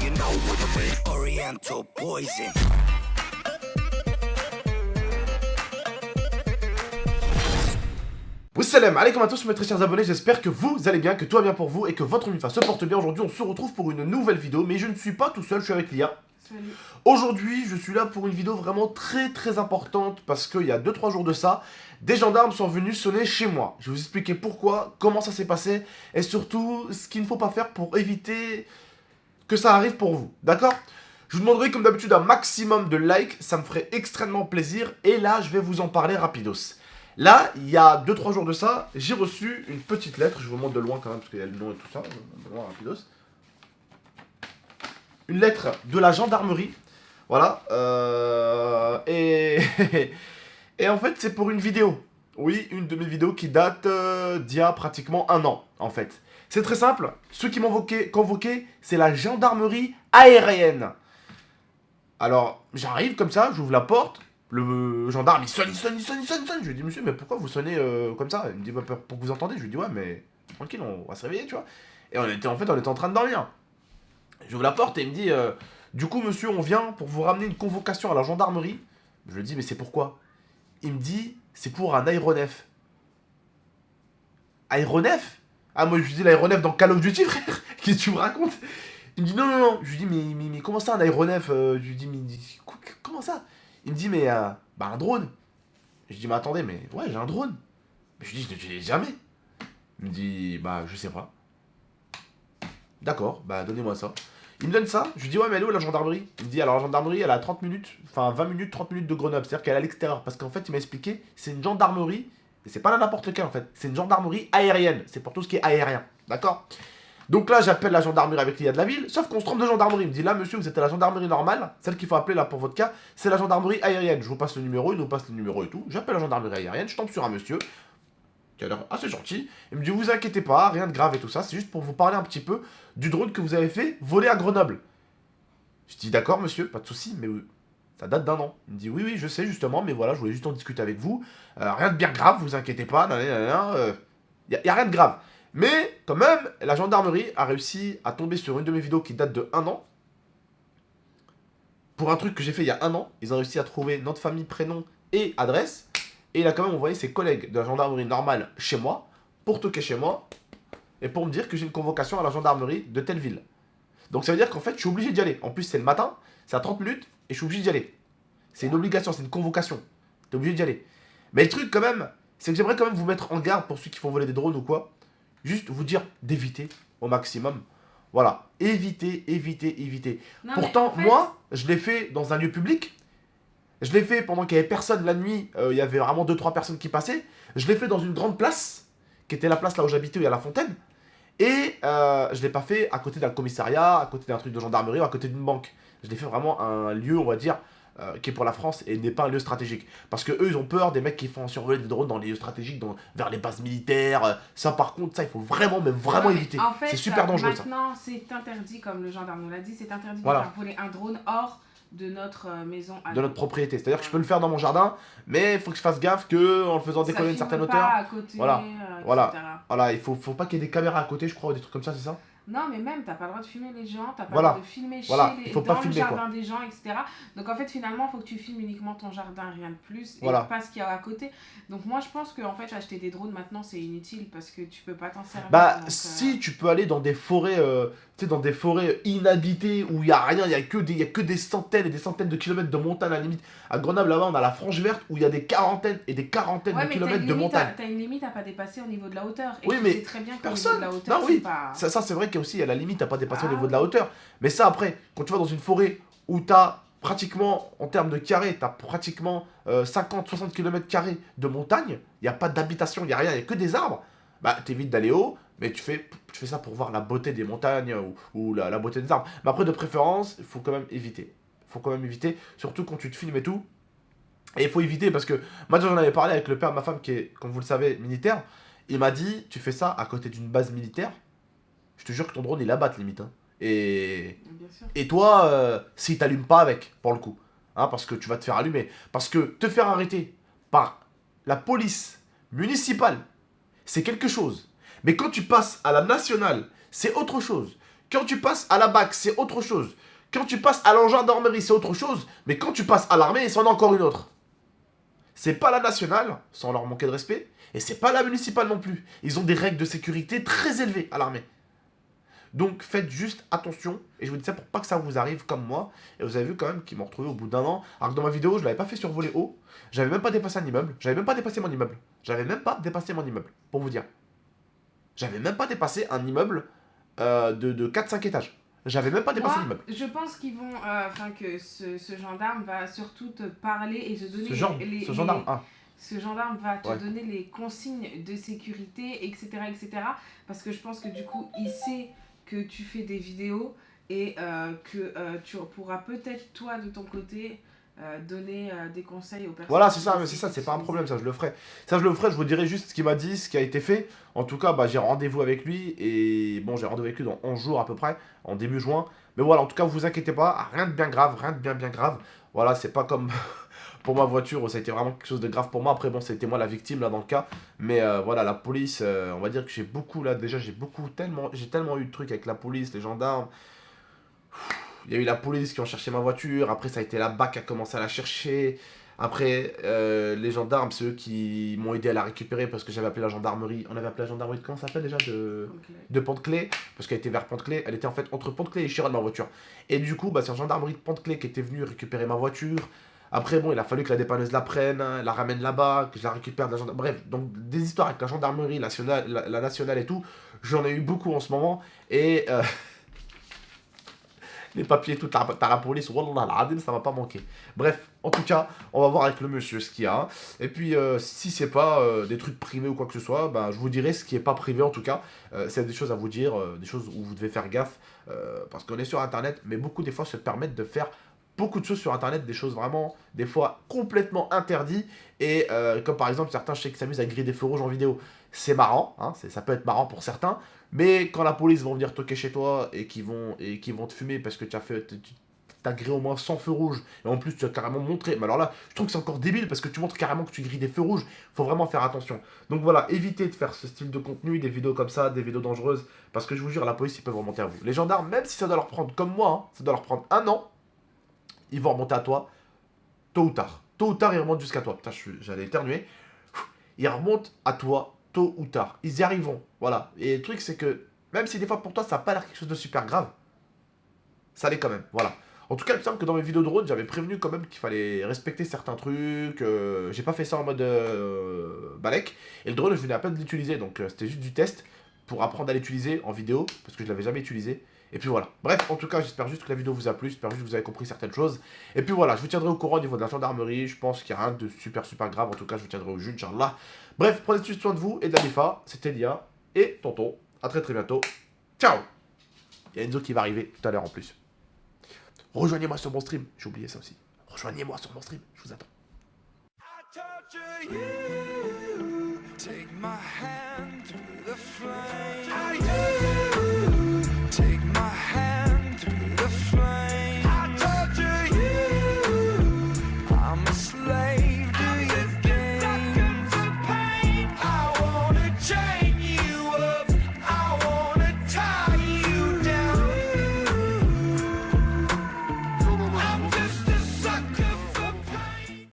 you know what I mean. Oriental poison. Salam alaikum à tous mes très chers abonnés, j'espère que vous allez bien, que tout va bien pour vous et que votre MIFA se porte bien. Aujourd'hui on se retrouve pour une nouvelle vidéo, mais je ne suis pas tout seul, je suis avec Lia. Salut. Aujourd'hui je suis là pour une vidéo vraiment très importante parce qu'il y a 2-3 jours de ça, des gendarmes sont venus sonner chez moi. Je vais vous expliquer pourquoi, comment ça s'est passé et surtout ce qu'il ne faut pas faire pour éviter que ça arrive pour vous, d'accord ? Je vous demanderai comme d'habitude un maximum de likes, ça me ferait extrêmement plaisir et là je vais vous en parler rapidos. Là, il y a 2-3 jours de ça, j'ai reçu une petite lettre, je vous montre de loin quand même parce qu'il y a le nom et tout ça, de loin rapidos. Une lettre de la gendarmerie, voilà, et en fait c'est pour une vidéo. Oui, une de mes vidéos qui date d'il y a pratiquement un an, en fait. C'est très simple, ceux qui m'ont convoqué, c'est la gendarmerie aérienne. Alors, j'arrive comme ça, j'ouvre la porte. Le gendarme, il sonne. Je lui dis, monsieur, mais pourquoi vous sonnez comme ça? Il me dit, bah, pour que vous entendez. Je lui dis, ouais, mais tranquille, on va se réveiller, tu vois. Et on était en train de dormir. J'ouvre la porte et il me dit, du coup, monsieur, on vient pour vous ramener une convocation à la gendarmerie. Je lui dis, mais c'est pourquoi? Il me dit, c'est pour un aéronef. Aéronef? Ah, moi, je lui dis l'aéronef dans Call of Duty, frère. Qu'est-ce que tu me racontes? Il me dit, non. Je lui dis, mais comment ça, un aéronef? Je lui dis, mais comment ça? Il me dit, mais bah un drone. Je dis, mais attendez, mais ouais, j'ai un drone. Je lui dis, je ne l'utilise jamais. Il me dit, bah je sais pas. D'accord, bah donnez-moi ça. Il me donne ça, je lui dis, ouais, mais elle est où la gendarmerie? Il me dit, alors la gendarmerie, elle a 30 minutes, enfin 20 minutes, 30 minutes de Grenoble. C'est-à-dire qu'elle est à l'extérieur. Parce qu'en fait, il m'a expliqué, c'est une gendarmerie, et c'est pas là n'importe lequel en fait, c'est une gendarmerie aérienne. C'est pour tout ce qui est aérien. D'accord? Donc là, j'appelle la gendarmerie avec l'IA de la ville, sauf qu'on se trompe de gendarmerie. Il me dit, là, monsieur, vous êtes à la gendarmerie normale, celle qu'il faut appeler là pour votre cas, c'est la gendarmerie aérienne. Je vous passe le numéro, il nous passe le numéro et tout. J'appelle la gendarmerie aérienne, je tombe sur un monsieur qui a l'air assez gentil. Il me dit, vous inquiétez pas, rien de grave et tout ça, c'est juste pour vous parler un petit peu du drone que vous avez fait voler à Grenoble. Je dis, d'accord, monsieur, pas de souci, mais ça date d'un an. Il me dit, oui, je sais justement, mais voilà, je voulais juste en discuter avec vous. Rien de bien grave, vous inquiétez pas, y a rien de grave. Mais, quand même, la gendarmerie a réussi à tomber sur une de mes vidéos qui date de 1 an. Pour un truc que j'ai fait il y a 1 an, ils ont réussi à trouver nom de famille, prénom et adresse. Et il a quand même envoyé ses collègues de la gendarmerie normale chez moi, pour toquer chez moi, et pour me dire que j'ai une convocation à la gendarmerie de telle ville. Donc ça veut dire qu'en fait, je suis obligé d'y aller. En plus, c'est le matin, c'est à 30 minutes, et je suis obligé d'y aller. C'est une obligation, c'est une convocation. T'es obligé d'y aller. Mais le truc, quand même, c'est que j'aimerais quand même vous mettre en garde pour ceux qui font voler des drones ou quoi. Juste vous dire d'éviter au maximum. Voilà, évitez. Non, Pourtant, en fait, moi, je l'ai fait dans un lieu public. Je l'ai fait pendant qu'il n'y avait personne la nuit. Il y avait vraiment 2-3 personnes qui passaient. Je l'ai fait dans une grande place, qui était la place là où j'habitais, où il y a la fontaine. Et je l'ai pas fait à côté d'un commissariat, à côté d'un truc de gendarmerie ou à côté d'une banque. Je l'ai fait vraiment à un lieu, on va dire, qui est pour la France et n'est pas un lieu stratégique. Parce que eux, ils ont peur des mecs qui font survoler des drones dans les lieux stratégiques, vers les bases militaires. Ça, par contre, ça, il faut vraiment, mais vraiment éviter. En fait, c'est super dangereux, ça. maintenant, c'est interdit, comme le gendarme nous l'a dit, c'est interdit Voilà. de faire voler un drone hors de notre maison à De nous. notre propriété. C'est-à-dire que je peux le faire dans mon jardin, mais il faut que je fasse gaffe que en le faisant décoller une certaine hauteur. À côté, Voilà. etc. Voilà, il faut pas qu'il y ait des caméras à côté, je crois, ou des trucs comme ça, c'est ça? Non, mais même, t'as pas le droit de filmer les gens, t'as pas Voilà. le droit de filmer Voilà, chez il faut dans pas le filmer, jardin quoi. des gens, etc. Donc en fait, finalement, il faut que tu filmes uniquement ton jardin, rien de plus, et Voilà. pas ce qu'il y a à côté. Donc moi, je pense qu'en fait, acheter des drones maintenant, c'est inutile parce que tu peux pas t'en servir. Bah, donc, si tu peux aller dans des forêts, tu sais, dans des forêts inhabitées où il y a rien, il y a que des centaines et des centaines de kilomètres de montagne à la limite. À Grenoble, là-bas, on a la Franche Verte où il y a des quarantaines et des quarantaines ouais, de mais kilomètres de montagne. t'as une limite à pas dépasser au niveau de la hauteur. Et Oui, tu mais sais très bien qu'au personne. niveau de la hauteur, Non, c'est oui. pas... Ça c'est vrai qu'il y a aussi à la limite, t'as pas dépassé au Ah niveau de la hauteur. Mais ça, après, quand tu vas dans une forêt où t'as pratiquement, en termes de carré, t'as pratiquement 50-60 km² de montagne, il n'y a pas d'habitation, il n'y a rien, il n'y a que des arbres, bah t'évites d'aller haut, mais tu fais ça pour voir la beauté des montagnes ou la beauté des arbres. Mais après, de préférence, il faut quand même éviter. Surtout quand tu te filmes et tout. Et il faut éviter parce que, moi j'en avais parlé avec le père de ma femme qui est, comme vous le savez, militaire. Il m'a dit, tu fais ça à côté d'une base militaire, je te jure que ton drone il abatte limite. Hein. Bien sûr. Et toi, s'il t'allume pas avec, pour le coup. Hein, parce que tu vas te faire allumer. Parce que te faire arrêter par la police municipale, c'est quelque chose. Mais quand tu passes à la nationale, c'est autre chose. Quand tu passes à la BAC, c'est autre chose. Quand tu passes à la gendarmerie, c'est autre chose. Mais quand tu passes à l'armée, c'en est encore une autre. C'est pas la nationale, sans leur manquer de respect, et c'est pas la municipale non plus. Ils ont des règles de sécurité très élevées à l'armée. Donc faites juste attention, et je vous dis ça pour pas que ça vous arrive comme moi. Et vous avez vu quand même qu'ils m'ont retrouvé au bout d'un an, alors que dans ma vidéo, je l'avais pas fait survoler haut, j'avais même pas dépassé un immeuble, j'avais même pas dépassé mon immeuble. J'avais même pas dépassé mon immeuble, pour vous dire. J'avais même pas dépassé un immeuble de 4-5 étages. J'avais même pas dépassé l'immeuble. Je pense qu'ils vont, que ce gendarme va surtout te parler et te donner ce gendarme va te donner les consignes de sécurité, etc., etc. Parce que je pense que du coup, il sait que tu fais des vidéos et que tu pourras peut-être, toi, de ton côté, donner des conseils aux personnes. Voilà, c'est ça, mais c'est ça, c'est pas un problème, ça je le ferai. Ça je le ferai, je vous dirai juste ce qu'il m'a dit, ce qui a été fait. En tout cas, bah, j'ai rendez-vous avec lui, et bon, j'ai rendez-vous avec lui dans 11 jours à peu près, en début juin. Mais voilà, en tout cas, vous inquiétez pas, rien de bien grave, rien de bien grave. Voilà, c'est pas comme pour ma voiture, ça a été vraiment quelque chose de grave pour moi. Après, bon, c'était moi la victime là dans le cas. Mais voilà, la police, on va dire que j'ai beaucoup là, déjà j'ai tellement eu de trucs avec la police, les gendarmes. Il y a eu la police qui ont cherché ma voiture, après ça a été la BAC qui a commencé à la chercher, après les gendarmes, c'est eux qui m'ont aidé à la récupérer parce que j'avais appelé la gendarmerie, on avait appelé la gendarmerie de comment ça s'appelle déjà, de Pont-de-Clé, parce qu'elle était vers Pont-de-Clé, elle était en fait entre Pont-de-Clé et Chiron ma voiture. Et du coup, bah, c'est la gendarmerie de Pont-de-Clé qui était venue récupérer ma voiture. Après, bon, il a fallu que la dépanneuse la prenne, la ramène là-bas, que je la récupère de la gendarmerie. Bref, donc des histoires avec la gendarmerie, la nationale et tout, j'en ai eu beaucoup en ce moment. Et les papiers, toute la police, wallah al-adim, ça va pas manquer. Bref, en tout cas, on va voir avec le monsieur ce qu'il y a. Et puis, si c'est pas des trucs privés ou quoi que ce soit, bah, je vous dirai ce qui est pas privé en tout cas. C'est des choses à vous dire, des choses où vous devez faire gaffe. Parce qu'on est sur Internet, mais beaucoup des fois se permettent de faire beaucoup de choses sur Internet, des choses vraiment, des fois, complètement interdites. Et comme par exemple, certains, je sais qu'ils s'amusent à griller des feux rouges en vidéo. C'est marrant, hein, ça peut être marrant pour certains. Mais quand la police va venir toquer chez toi et qu'ils vont te fumer parce que tu as grillé au moins 100 feux rouges, et en plus tu as carrément montré, mais alors là, je trouve que c'est encore débile parce que tu montres carrément que tu grilles des feux rouges, faut vraiment faire attention. Donc voilà, évitez de faire ce style de contenu, des vidéos comme ça, des vidéos dangereuses, parce que je vous jure, la police, ils peuvent remonter à vous. Les gendarmes, même si ça doit leur prendre, comme moi, hein, ça doit leur prendre un an, ils vont remonter à toi, tôt ou tard. Tôt ou tard, ils remontent jusqu'à toi. Putain, j'allais éternuer. Ils remontent à toi, tôt ou tard. Ils y arriveront, voilà. Et le truc, c'est que, même si des fois pour toi, ça n'a pas l'air quelque chose de super grave, ça l'est quand même, voilà. En tout cas, il me semble que dans mes vidéos de drone, j'avais prévenu quand même qu'il fallait respecter certains trucs. J'ai pas fait ça en mode balèque. Et le drone, je venais à peine de l'utiliser, donc c'était juste du test pour apprendre à l'utiliser en vidéo, parce que je l'avais jamais utilisé. Et puis voilà. Bref, en tout cas, j'espère juste que la vidéo vous a plu, j'espère juste que vous avez compris certaines choses. Et puis voilà, je vous tiendrai au courant au niveau de la gendarmerie. Je pense qu'il n'y a rien de super grave. En tout cas, je vous tiendrai au jus, Inch'Allah. Bref, prenez soin de vous et de la Nifa. C'était Lia et Tonton. A très bientôt. Ciao. Il y a Enzo qui va arriver tout à l'heure en plus. Rejoignez-moi sur mon stream. J'ai oublié ça aussi. Rejoignez-moi sur mon stream. Je vous attends. I torture you. Take my hand through the flames.